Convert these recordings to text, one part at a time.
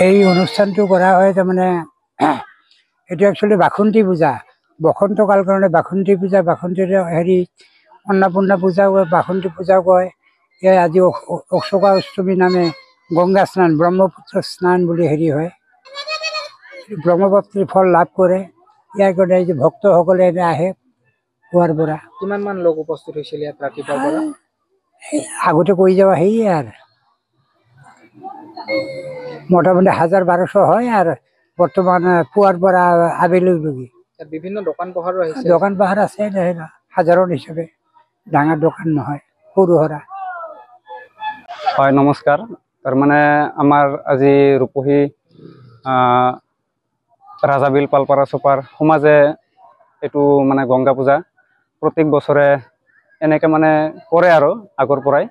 এই অনুষ্ঠানটো কৰা হয় তাৰমানে এইটো একচুৱেলি বাসন্তী পূজা বসন্তকাল কাৰণে বাসন্তী পূজা বাসন্তীৰ হেৰি অন্নপূৰ্ণা পূজাও কয় বাসন্তী পূজাও কয় এই আজি অশোকা অষ্টমী নামে গংগা স্নান ব্ৰহ্মপুত্ৰ স্নান বুলি হেৰি হয় ব্ৰহ্মপুত্ৰৰ ফল লাভ কৰে ইয়াৰ কাৰণে এই যে ভক্তসকলে এনে আহে পুৱাৰ পৰা কিমান মান লোক উপস্থিত হৈছিল ইয়াত ৰাতিপুৱাৰ পৰা আগতে কৈ যাওয়া সেয়ে আর মোটামুটি 1000-1200 হয় আর বর্তমান পুয়ার পর আবেলি লগি বিভিন্ন দোকান পোহারও আহিছে দোকান পাহার আছে হাজারন হিসাবে ডাঙৰ দোকান নহয় সৰু সৰা হয় নমস্কাৰ তাৰ মানে আমাৰ আজি ৰূপহী ৰাজাবিল পালপাৰা চপাৰ সমাজে এইটো মানে গংগা পূজা প্ৰত্যেক বছৰে এনেকৈ মানে কৰে আৰু আগৰ পৰাই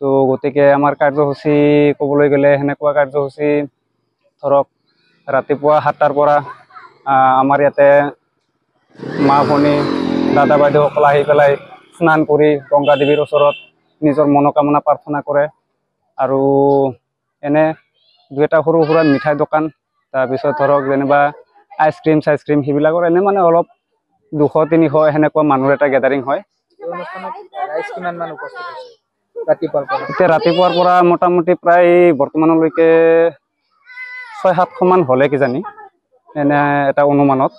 তো গতিকে আমাৰ কাৰ্যসূচী ক'বলৈ গ'লে সেনেকুৱা কাৰ্যসূচী ধৰক ৰাতিপুৱা 7টাৰ পৰা আমাৰ ইয়াতে মা ভনী দাদা বাইদেউসকল আহি পেলাই স্নান কৰি গংগা দেৱীৰ ওচৰত নিজৰ মনোকামনা প্ৰাৰ্থনা কৰে আৰু এনে দুটা সৰু সুৰা মিঠাই দোকান তাৰপিছত ধৰক যেনিবা আইচক্ৰীম চাইচক্ৰীম সেইবিলাকৰ এনে মানে অলপ 200-300 সেনেকুৱা মানুহৰ এটা গেদাৰিং হয় এতিয়া ৰাতিপুৱাৰ পৰা মোটামুটি প্ৰায় বৰ্তমানলৈকে 600-700 মান হ'লে কিজানি এনে এটা অনুমানত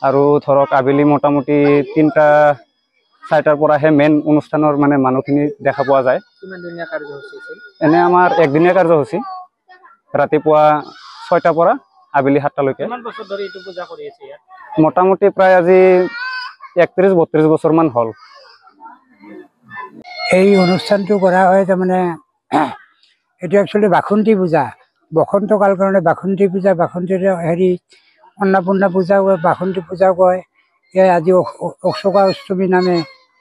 আৰু ধৰক আবেলি মোটামুটি 3টা-4টাৰ পৰাহে মেইন অনুষ্ঠানৰ মানে মানুহখিনি দেখা পোৱা যায় এনে আমাৰ একদিনীয়া কাৰ্যসূচী ৰাতিপুৱা 6টাৰ পৰা আবেলি 7টালৈকে মোটামুটি প্ৰায় আজি 31-32 বছৰমান হ'ল এই অনুষ্ঠানটো কৰা হয় তাৰমানে এইটো একচুৱেলি বাসন্তী পূজা বসন্তকাল কাৰণে বাসন্তী পূজা বাসন্তীৰ হেৰি অন্নপূৰ্ণা পূজাও কয় বাসন্তী পূজাও কয় এই আজি অশোকা অষ্টমী নামে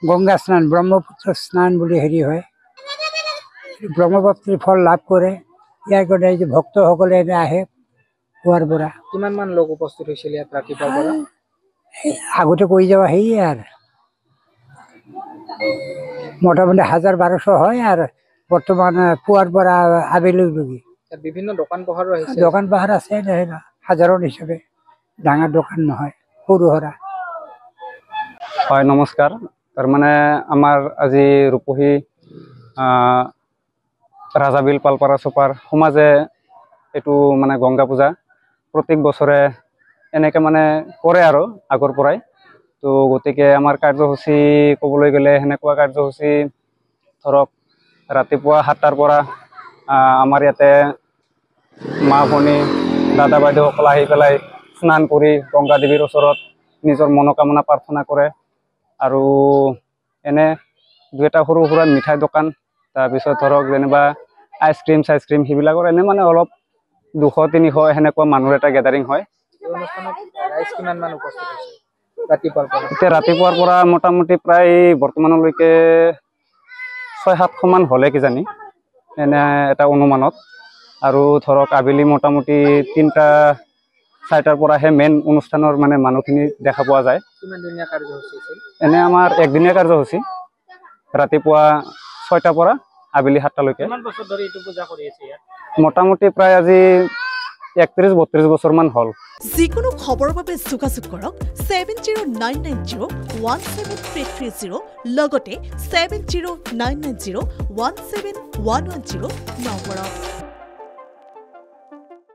গংগা স্নান ব্ৰহ্মপুত্ৰ স্নান বুলি হেৰি হয় ব্ৰহ্মপুত্ৰৰ ফল লাভ কৰে ইয়াৰ কাৰণে এই যে ভক্তসকলে এনে আহে পুৱাৰ পৰা কিমান মান লোক উপস্থিত হৈছিল ইয়াত ৰাতিপুৱাৰ পৰা আগতে কৈ যাওয়া সেয়ে আর মোটামুটি 1000-1200 হয় আর বর্তমান পুয়ার পর আবেলি লগি বিভিন্ন দোকান পোহারও আহিছে দোকান পাহার আছে হাজারন হিসাবে ডাঙৰ দোকান নহয় সৰু সৰা হয় নমস্কাৰ তাৰ মানে আমাৰ আজি ৰূপহী ৰাজাবিল পালপাৰা চপাৰ সমাজে এইটো মানে গংগা পূজা প্ৰত্যেক বছৰে এনেকৈ মানে কৰে আৰু আগৰ পৰাই তো গতিকে আমাৰ কাৰ্যসূচী ক'বলৈ গ'লে সেনেকুৱা কাৰ্যসূচী ধৰক ৰাতিপুৱা 7টাৰ পৰা আমাৰ ইয়াতে মা ভনী দাদা বাইদেউসকল আহি পেলাই স্নান কৰি গংগা দেৱীৰ ওচৰত নিজৰ মনোকামনা প্ৰাৰ্থনা কৰে আৰু এনে দুটা সৰু সুৰা মিঠাই দোকান তাৰপিছত ধৰক যেনিবা আইচক্ৰীম চাইচক্ৰীম সেইবিলাকৰ এনে মানে অলপ 200-300 সেনেকুৱা মানুহৰ এটা গেদাৰিং হয় এতিয়া ৰাতিপুৱাৰ পৰা মোটামুটি প্ৰায় বৰ্তমানলৈকে 600-700 মান হ'লে কিজানি এনে এটা অনুমানত আৰু ধৰক আবেলি মোটামুটি 3টা-4টাৰ পৰাহে মেইন অনুষ্ঠানৰ মানে মানুহখিনি দেখা পোৱা যায় এনে আমাৰ একদিনীয়া কাৰ্যসূচী ৰাতিপুৱা 6টাৰ পৰা আবেলি 7টালৈকে মোটামুটি প্ৰায় আজি 31-32 বছৰমান হ'ল যিকোনো খবৰৰ বাবে যোগাযোগ কৰক 7099017330 লগতে 7099017110 নম্বৰত